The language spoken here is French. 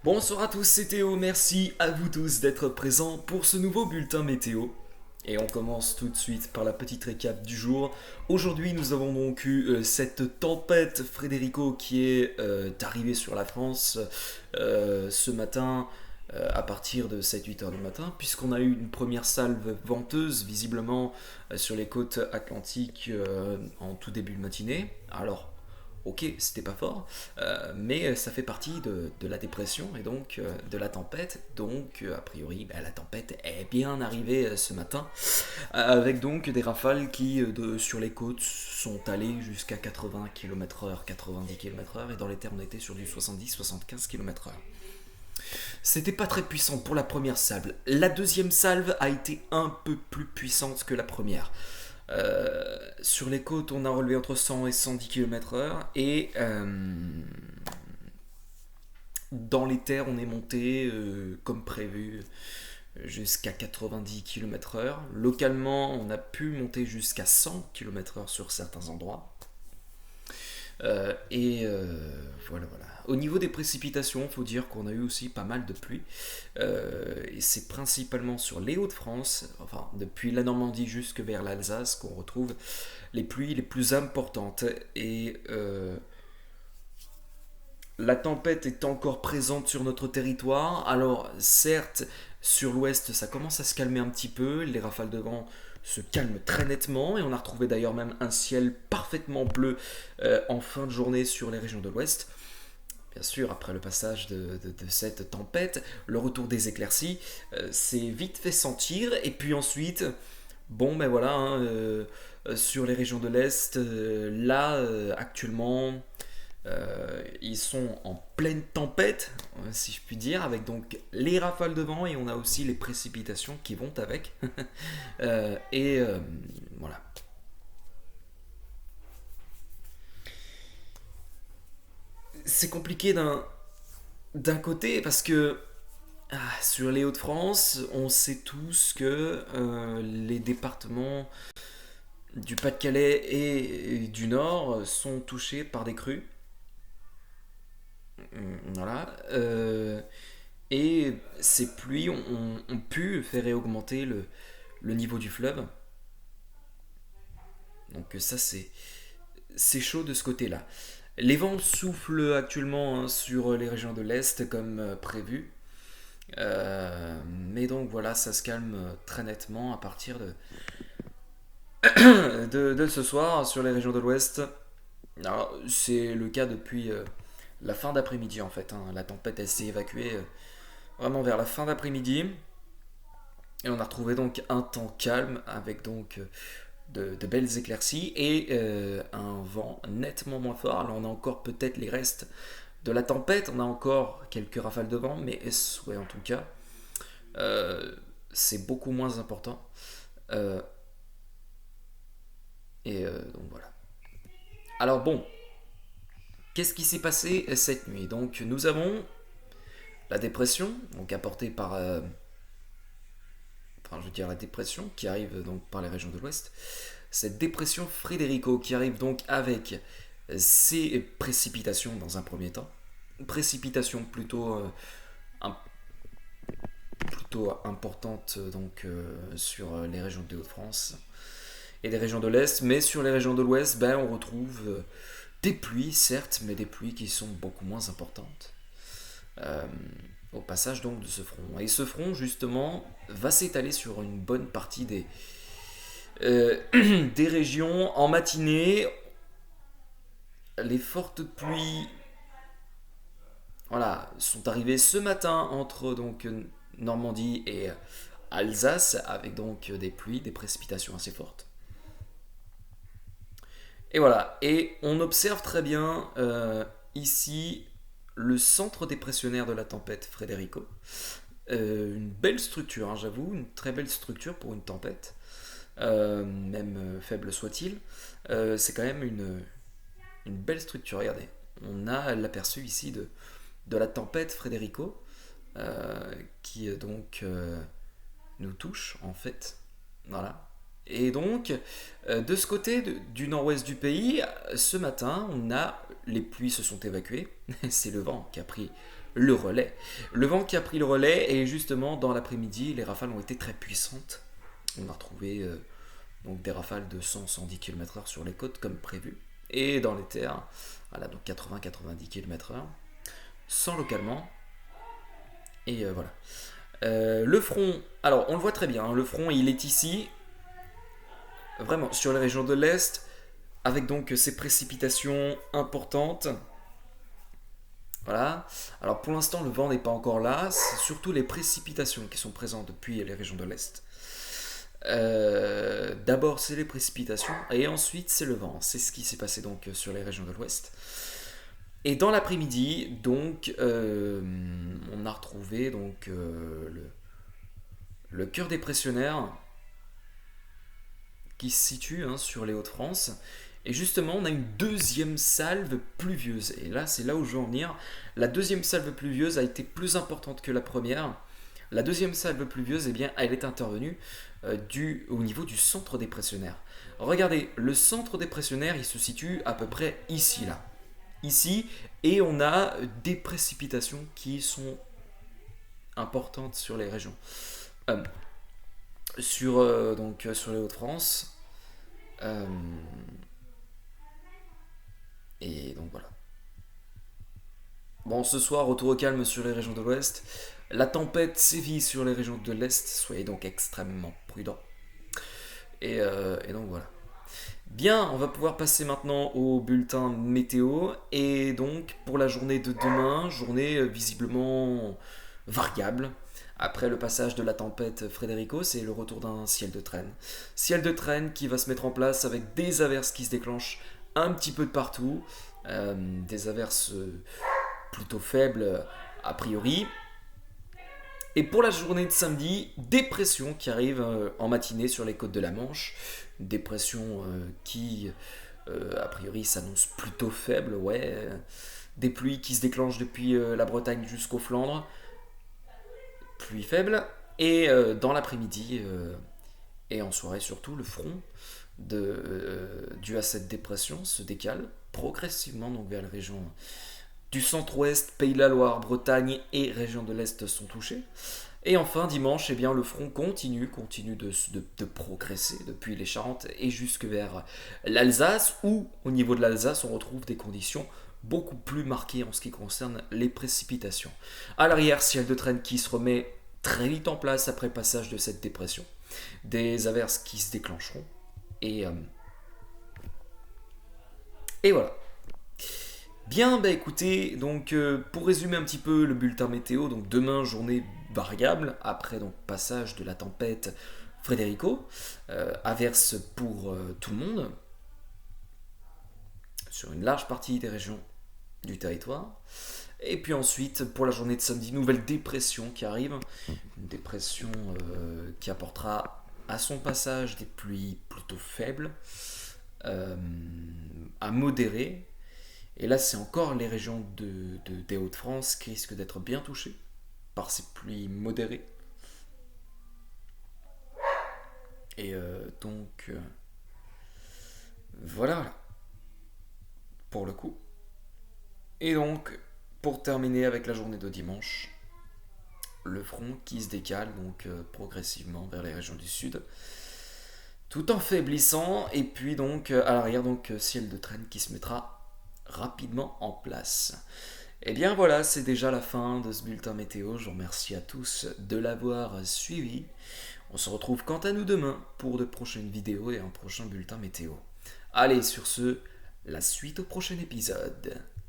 Bonsoir à tous, c'est Théo, merci à vous tous d'être présents pour ce nouveau bulletin météo. Et on commence tout de suite par la petite récap du jour. Aujourd'hui, nous avons donc eu cette tempête Frederico qui est arrivée sur la France ce matin à partir de 7-8 heures du matin, puisqu'on a eu une première salve venteuse visiblement sur les côtes atlantiques en tout début de matinée. Alors, ok, c'était pas fort, mais ça fait partie de la dépression et donc de la tempête. Donc, a priori, la tempête est bien arrivée ce matin, avec donc des rafales qui, sur les côtes, sont allées jusqu'à 80 km/h, 90 km/h, et dans les terres, on était sur du 70-75 km/h. C'était pas très puissant pour la première salve. La deuxième salve a été un peu plus puissante que la première. Sur les côtes, on a relevé entre 100 et 110 km/h et dans les terres, on est monté comme prévu jusqu'à 90 km/h. Localement, on a pu monter jusqu'à 100 km/h sur certains endroits. Voilà, voilà. Au niveau des précipitations, il faut dire qu'on a eu aussi pas mal de pluie. Et c'est principalement sur les Hauts-de-France, enfin depuis la Normandie jusque vers l'Alsace, qu'on retrouve les pluies les plus importantes. Et la tempête est encore présente sur notre territoire. Alors certes, sur l'ouest, ça commence à se calmer un petit peu. Les rafales de vent se calment très nettement et on a retrouvé d'ailleurs même un ciel parfaitement bleu en fin de journée sur les régions de l'ouest. Bien sûr, après le passage de cette tempête, le retour des éclaircies s'est vite fait sentir. Et puis ensuite, bon ben voilà, hein, sur les régions de l'Est, là actuellement, ils sont en pleine tempête, si je puis dire, avec donc les rafales de vent et on a aussi les précipitations qui vont avec. Voilà. C'est compliqué d'un côté parce que sur les Hauts-de-France, on sait tous que les départements du Pas-de-Calais et du Nord sont touchés par des crues. Voilà. Et ces pluies ont pu faire augmenter le niveau du fleuve. Donc ça c'est chaud de ce côté-là. Les vents soufflent actuellement hein, sur les régions de l'Est comme prévu. Mais donc voilà, ça se calme très nettement à partir de ce soir sur les régions de l'Ouest. Alors, c'est le cas depuis la fin d'après-midi en fait. Hein. La tempête elle s'est évacuée vraiment vers la fin d'après-midi. Et on a retrouvé donc un temps calme avec donc de belles éclaircies et un vent nettement moins fort. Alors on a encore peut-être les restes de la tempête, on a encore quelques rafales de vent, mais ouais, en tout cas, c'est beaucoup moins important. Euh, donc voilà. Alors bon, qu'est-ce qui s'est passé cette nuit? Donc nous avons la dépression, donc apportée par, enfin je veux dire la dépression qui arrive donc par les régions de l'Ouest. Cette dépression Frederico qui arrive donc avec ses précipitations dans un premier temps. Précipitations un- plutôt importantes donc sur les régions de Hauts-de-France et des régions de l'Est, mais sur les régions de l'Ouest, ben, on retrouve des pluies, certes, mais des pluies qui sont beaucoup moins importantes euh, au passage donc de ce front. Et ce front, justement, va s'étaler sur une bonne partie des régions en matinée. Les fortes pluies voilà, sont arrivées ce matin entre donc Normandie et Alsace, avec donc des pluies, des précipitations assez fortes. Et voilà, et on observe très bien ici le centre dépressionnaire de la tempête Frederico. Une belle structure, hein, j'avoue, une très belle structure pour une tempête, même faible soit-il. C'est quand même une belle structure, regardez. On a l'aperçu ici de la tempête Frederico, qui donc nous touche en fait. Voilà. Et donc, de ce côté du nord-ouest du pays, ce matin, les pluies se sont évacuées. C'est le vent qui a pris le relais. Le vent qui a pris le relais et justement dans l'après-midi, les rafales ont été très puissantes. On a retrouvé donc des rafales de 100-110 km/h sur les côtes comme prévu. Et dans les terres, voilà, donc 80-90 km/h, sans localement. Et voilà. Le front, alors on le voit très bien, hein, le front il est ici, vraiment sur les régions de l'Est, avec donc ces précipitations importantes. Voilà. Alors pour l'instant le vent n'est pas encore là, c'est surtout les précipitations qui sont présentes depuis les régions de l'Est. D'abord c'est les précipitations et ensuite c'est le vent. C'est ce qui s'est passé donc sur les régions de l'Ouest. Et dans l'après-midi, donc, on a retrouvé donc le cœur dépressionnaire qui se situe sur les Hauts-de-France. Et justement, on a une deuxième salve pluvieuse. Et là, c'est là où je veux en venir. La deuxième salve pluvieuse a été plus importante que la première. La deuxième salve pluvieuse, eh bien, elle est intervenue au niveau du centre dépressionnaire. Regardez, le centre dépressionnaire, il se situe à peu près ici, là. Ici, et on a des précipitations qui sont importantes sur les régions. Sur les Hauts-de-France. Et donc voilà. Bon, ce soir, retour au calme sur les régions de l'Ouest. La tempête sévit sur les régions de l'Est, soyez donc extrêmement prudents. Et donc voilà. Bien, on va pouvoir passer maintenant au bulletin météo. Et donc, pour la journée de demain, journée visiblement variable. Après le passage de la tempête Federico, c'est le retour d'un ciel de traîne. Ciel de traîne qui va se mettre en place avec des averses qui se déclenchent un petit peu de partout. Des averses plutôt faibles a priori. Et pour la journée de samedi, dépression qui arrive en matinée sur les côtes de la Manche. Dépression qui, a priori, s'annonce plutôt faible. Ouais. Des pluies qui se déclenchent depuis la Bretagne jusqu'aux Flandres. Pluie faible. Et dans l'après-midi et en soirée surtout, le front dû à cette dépression se décale progressivement donc vers les régions du centre-ouest, Pays de la Loire, Bretagne et régions de l'Est sont touchées. Et enfin, dimanche, eh bien, le front continue de progresser depuis les Charentes et jusque vers l'Alsace, où au niveau de l'Alsace, on retrouve des conditions beaucoup plus marquées en ce qui concerne les précipitations. À l'arrière, ciel de traîne qui se remet très vite en place après le passage de cette dépression. Des averses qui se déclencheront. Et voilà. Bien, bah écoutez, donc pour résumer un petit peu le bulletin météo, donc demain journée variable, après donc passage de la tempête Federico, averse pour tout le monde, sur une large partie des régions du territoire. Et puis ensuite, pour la journée de samedi, nouvelle dépression qui arrive, une dépression qui apportera à son passage des pluies plutôt faibles, à modérées. Et là, c'est encore les régions des Hauts-de-France qui risquent d'être bien touchées par ces pluies modérées. Et donc, voilà, pour le coup. Et donc, pour terminer avec la journée de dimanche, le front qui se décale donc progressivement vers les régions du sud, tout en faiblissant, et puis donc à l'arrière, donc ciel de traîne qui se mettra rapidement en place. Et bien voilà, c'est déjà la fin de ce bulletin météo. Je vous remercie à tous de l'avoir suivi. On se retrouve quant à nous demain pour de prochaines vidéos et un prochain bulletin météo. Allez, sur ce, la suite au prochain épisode.